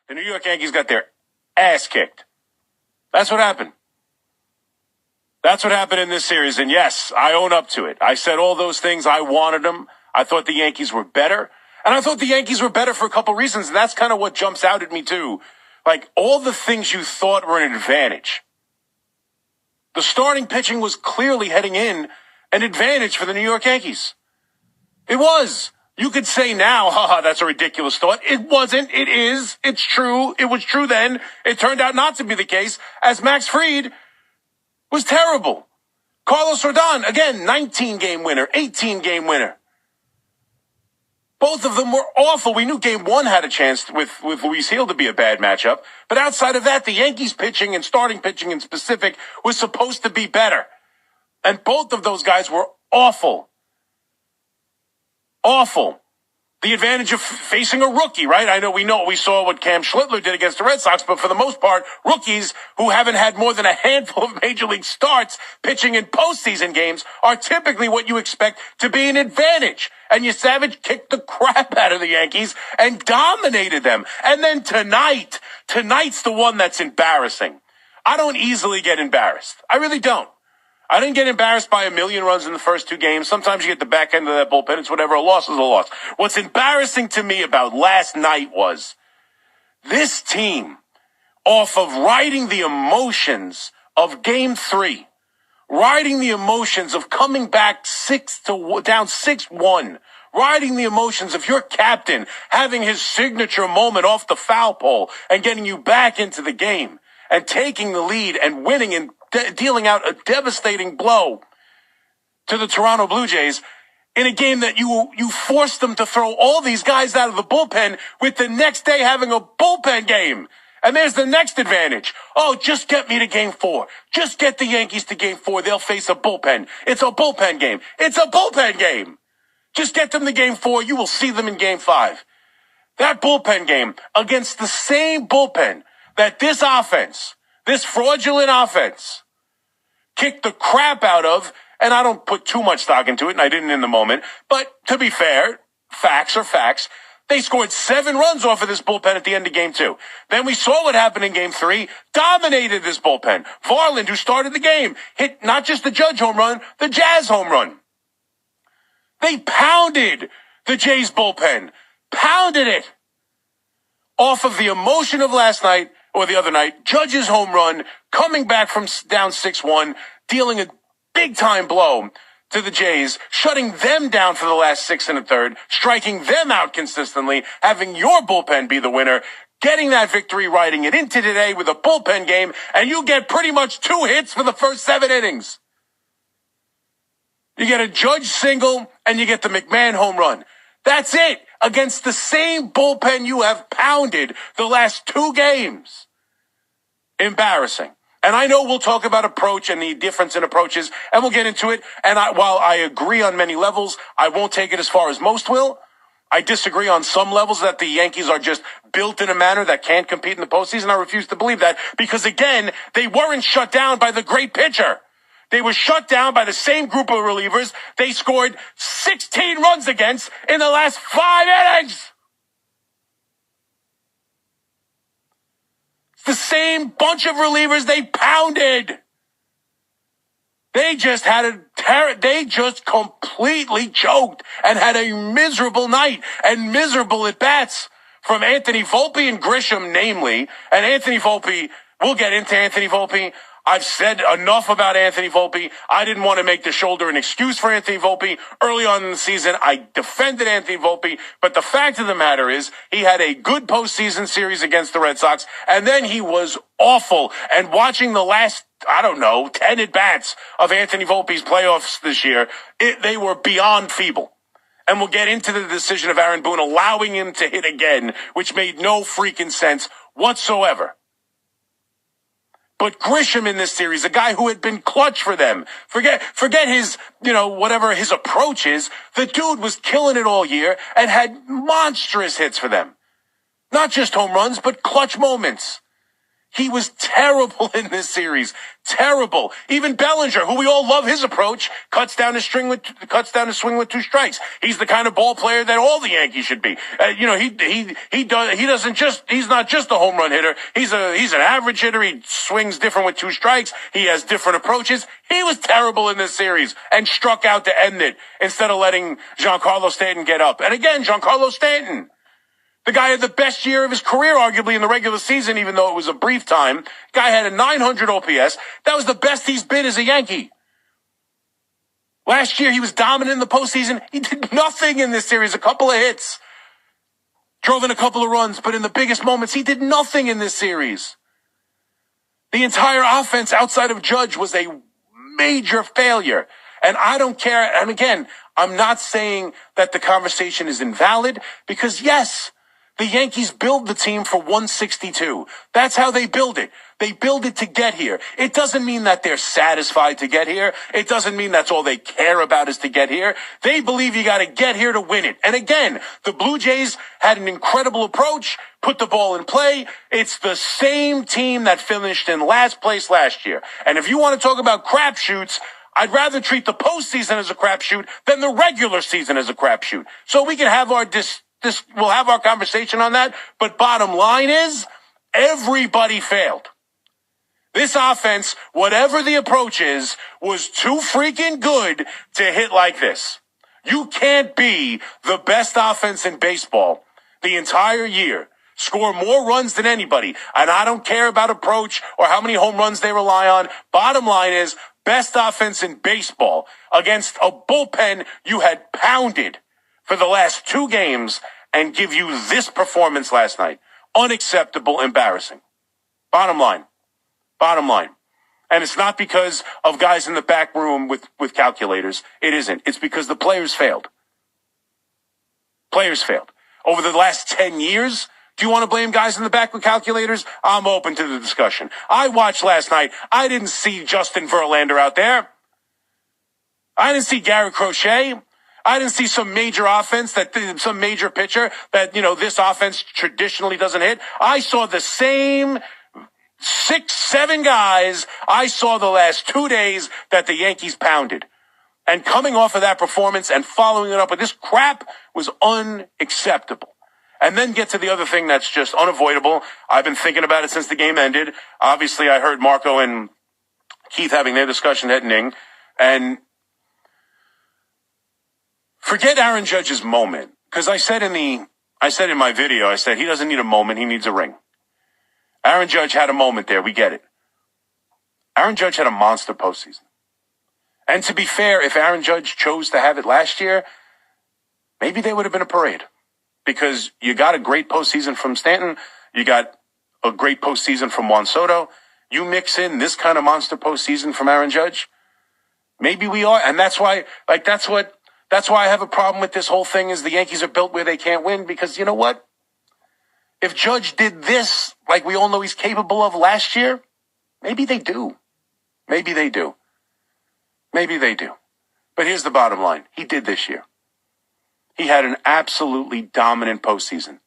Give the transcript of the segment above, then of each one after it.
The New York Yankees got their ass kicked. That's what happened. That's what happened in this series. And yes, I own up to it. I said all those things. I wanted them. I thought the Yankees were better. And I thought the Yankees were better for a couple reasons. And that's kind of what jumps out at me too. Like all the things you thought were an advantage. The starting pitching was clearly heading in an advantage for the New York Yankees. It was. You could say now, haha, that's a ridiculous thought. It wasn't. It is. It's true. It was true then. It turned out not to be the case, as Max Fried was terrible. Carlos Rodon, again, 19-game winner, 18-game winner. Both of them were awful. We knew game one had a chance with Luis Gil to be a bad matchup. But outside of that, the Yankees pitching and starting pitching in specific was supposed to be better. And both of those guys were awful. Awful. The advantage of facing a rookie, right? I know we saw what Cam Schlittler did against the Red Sox, but for the most part, rookies who haven't had more than a handful of major league starts pitching in postseason games are typically what you expect to be an advantage. And Savage kicked the crap out of the Yankees and dominated them. And then tonight's the one that's embarrassing. I don't easily get embarrassed. I really don't. I didn't get embarrassed by a million runs in the first two games. Sometimes you get the back end of that bullpen. It's whatever. A loss is a loss. What's embarrassing to me about last night was this team, off of riding the emotions of game 3, riding the emotions of coming back down 6-1, riding the emotions of your captain having his signature moment off the foul pole and getting you back into the game and taking the lead and winning and dealing out a devastating blow to the Toronto Blue Jays in a game that you forced them to throw all these guys out of the bullpen with the next day having a bullpen game. And there's the next advantage. Oh, just get me to game 4. Just get the Yankees to game 4. They'll face a bullpen. It's a bullpen game. It's a bullpen game. Just get them to game 4. You will see them in game 5. That bullpen game against the same bullpen that this offense, this fraudulent offense, kicked the crap out of, and I don't put too much stock into it, and I didn't in the moment, but to be fair, facts are facts. They scored 7 runs off of this bullpen at the end of game 2. Then we saw what happened in game 3, dominated this bullpen. Varland, who started the game, hit not just the Judge home run, the Jazz home run. They pounded the Jays bullpen, pounded it off of the emotion of last night, or the other night, Judge's home run, coming back from down 6-1, dealing a big-time blow to the Jays, shutting them down for the last 6 1/3, striking them out consistently, having your bullpen be the winner, getting that victory, riding it into today with a bullpen game, and you get pretty much 2 hits for the first 7 innings. You get a Judge single, and you get the McMahon home run. That's it, against the same bullpen you have pounded the last 2 games. Embarrassing. And I know we'll talk about approach and the difference in approaches, and we'll get into it. And while I agree on many levels, I won't take it as far as most will. I disagree on some levels that the Yankees are just built in a manner that can't compete in the postseason. I refuse to believe that because, again, they weren't shut down by the great pitcher. They were shut down by the same group of relievers they scored 16 runs against in the last 5 innings. The same bunch of relievers they pounded. They just they just completely choked and had a miserable night and miserable at-bats from Anthony Volpe and Grisham, namely. And Anthony Volpe, we'll get into Anthony Volpe. I've said enough about Anthony Volpe. I didn't want to make the shoulder an excuse for Anthony Volpe. Early on in the season, I defended Anthony Volpe, but the fact of the matter is he had a good postseason series against the Red Sox, and then he was awful. And watching the last, 10 at-bats of Anthony Volpe's playoffs this year, they were beyond feeble. And we'll get into the decision of Aaron Boone allowing him to hit again, which made no freaking sense whatsoever. But Grisham in this series, a guy who had been clutch for them. Forget his, whatever his approach is. The dude was killing it all year and had monstrous hits for them. Not just home runs, but clutch moments. He was terrible in this series. Terrible. Even Bellinger, who we all love his approach, cuts down his swing with 2 strikes. He's the kind of ball player that all the Yankees should be. He's not just a home run hitter. He's an average hitter. He swings different with 2 strikes. He has different approaches. He was terrible in this series and struck out to end it instead of letting Giancarlo Stanton get up. And again, Giancarlo Stanton, the guy had the best year of his career, arguably, in the regular season, even though it was a brief time. Guy had a 900 OPS. That was the best he's been as a Yankee. Last year, he was dominant in the postseason. He did nothing in this series. A couple of hits. Drove in a couple of runs. But in the biggest moments, he did nothing in this series. The entire offense outside of Judge was a major failure. And I don't care. And again, I'm not saying that the conversation is invalid, because yes, the Yankees build the team for 162. That's how they build it. They build it to get here. It doesn't mean that they're satisfied to get here. It doesn't mean that's all they care about is to get here. They believe you got to get here to win it. And again, the Blue Jays had an incredible approach, put the ball in play. It's the same team that finished in last place last year. And if you want to talk about crapshoots, I'd rather treat the postseason as a crapshoot than the regular season as a crapshoot. So we can have we'll have our conversation on that. But bottom line is, everybody failed. This offense, whatever the approach is, was too freaking good to hit like this. You can't be the best offense in baseball the entire year, score more runs than anybody, and I don't care about approach or how many home runs they rely on. Bottom line is, best offense in baseball against a bullpen you had pounded for the last 2 games and give you this performance last night. Unacceptable, embarrassing. Bottom line. And it's not because of guys in the back room with calculators. It isn't. It's because the players failed. Over the last 10 years, do you want to blame guys in the back with calculators? I'm open to the discussion. I watched last night. I didn't see Justin Verlander out there. I didn't see Garrett Crochet. I didn't see some major offense some major pitcher that, this offense traditionally doesn't hit. I saw the same 6, 7 guys I saw the last 2 days that the Yankees pounded. And coming off of that performance and following it up with this crap was unacceptable. And then get to the other thing that's just unavoidable. I've been thinking about it since the game ended. Obviously, I heard Marco and Keith having their discussion at Ning. And forget Aaron Judge's moment. Because I said in my video, I said he doesn't need a moment, he needs a ring. Aaron Judge had a moment there, we get it. Aaron Judge had a monster postseason. And to be fair, if Aaron Judge chose to have it last year, maybe there would have been a parade. Because you got a great postseason from Stanton, you got a great postseason from Juan Soto. You mix in this kind of monster postseason from Aaron Judge, maybe we are. And that's why I have a problem with this whole thing is the Yankees are built where they can't win, because you know what? If Judge did this, like we all know he's capable of last year, maybe they do. But here's the bottom line. He did this year. He had an absolutely dominant postseason.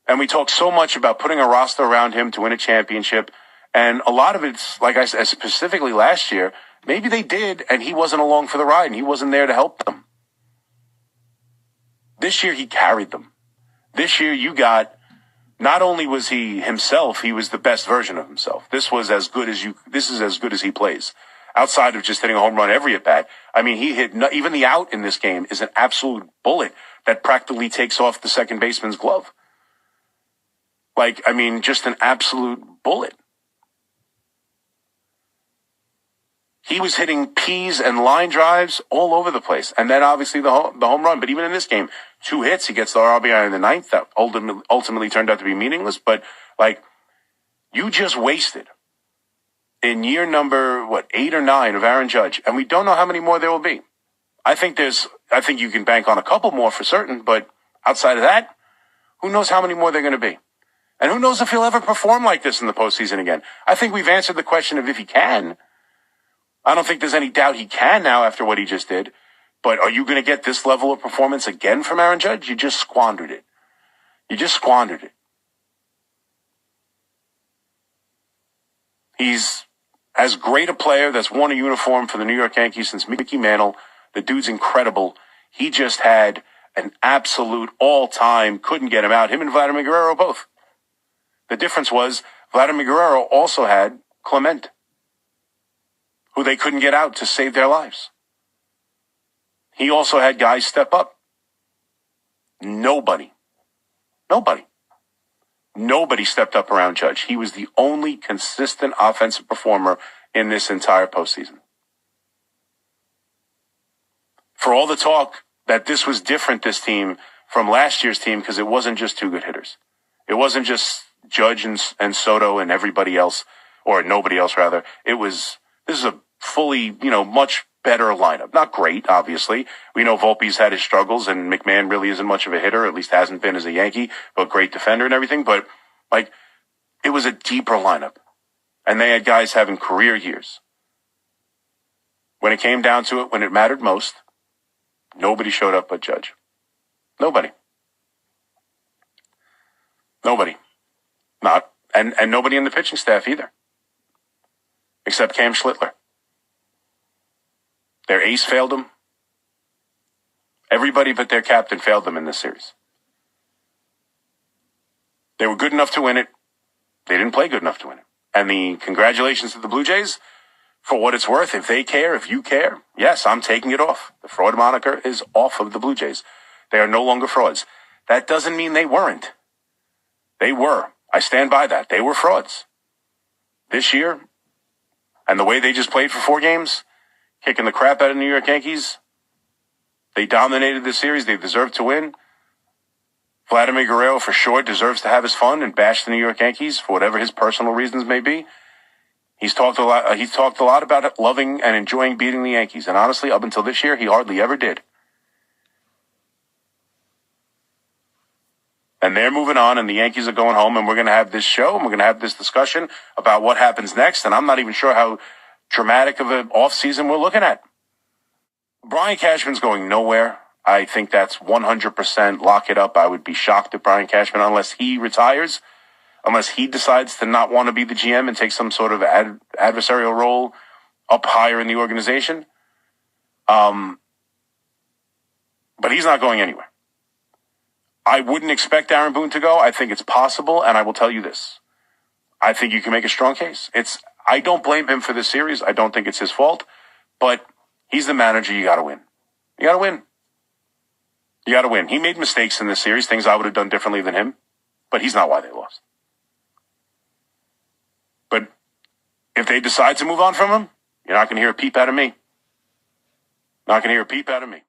And we talk so much about putting a roster around him to win a championship. And a lot of it's, like I said, specifically last year, maybe they did, and he wasn't along for the ride, and he wasn't there to help them. This year, he carried them. This year, not only was he himself, he was the best version of himself. This is as good as he plays. Outside of just hitting a home run every at-bat. I mean, he hit, even the out in this game is an absolute bullet that practically takes off the second baseman's glove. Just an absolute bullet. He was hitting P's and line drives all over the place. And then obviously the home run. But even in this game, 2 hits, he gets the RBI in the 9th. That ultimately turned out to be meaningless. But, you just wasted in year number, 8 or 9 of Aaron Judge. And we don't know how many more there will be. I think you can bank on a couple more for certain. But outside of that, who knows how many more they're going to be. And who knows if he'll ever perform like this in the postseason again. I think we've answered the question of if he can. I don't think there's any doubt he can now after what he just did. But are you going to get this level of performance again from Aaron Judge? You just squandered it. He's as great a player that's worn a uniform for the New York Yankees since Mickey Mantle. The dude's incredible. He just had an absolute all-time, couldn't get him out. Him and Vladimir Guerrero both. The difference was Vladimir Guerrero also had Clement, who they couldn't get out to save their lives. He also had guys step up. Nobody stepped up around Judge. He was the only consistent offensive performer in this entire postseason. For all the talk that this was different, this team, from last year's team, because it wasn't just two good hitters. It wasn't just Judge and Soto and everybody else, or nobody else, rather. This is a fully, much better lineup. Not great, obviously. We know Volpe's had his struggles, and McMahon really isn't much of a hitter, at least hasn't been as a Yankee, but great defender and everything. But, it was a deeper lineup. And they had guys having career years. When it came down to it, when it mattered most, nobody showed up but Judge. Nobody. And nobody in the pitching staff either. Except Cam Schlittler. Their ace failed them. Everybody but their captain failed them in this series. They were good enough to win it. They didn't play good enough to win it. And the congratulations to the Blue Jays. For what it's worth, if they care, if you care, yes, I'm taking it off. The fraud moniker is off of the Blue Jays. They are no longer frauds. That doesn't mean they weren't. They were. I stand by that. They were frauds. This year, and the way they just played for 4 games, kicking the crap out of the New York Yankees, they dominated this series. They deserved to win. Vladimir Guerrero, for sure, deserves to have his fun and bash the New York Yankees for whatever his personal reasons may be. He's talked a lot about loving and enjoying beating the Yankees. And honestly, up until this year, he hardly ever did. And they're moving on, and the Yankees are going home, and we're going to have this show, and we're going to have this discussion about what happens next. And I'm not even sure how dramatic of an offseason we're looking at. Brian Cashman's going nowhere. I think that's 100% lock it up. I would be shocked if Brian Cashman, unless he retires, unless he decides to not want to be the GM and take some sort of adversarial role up higher in the organization. But he's not going anywhere. I wouldn't expect Aaron Boone to go. I think it's possible, and I will tell you this. I think you can make a strong case. I don't blame him for this series. I don't think it's his fault, but he's the manager. You got to win. You got to win. You got to win. He made mistakes in this series, things I would have done differently than him, but he's not why they lost. But if they decide to move on from him, you're not going to hear a peep out of me. Not going to hear a peep out of me.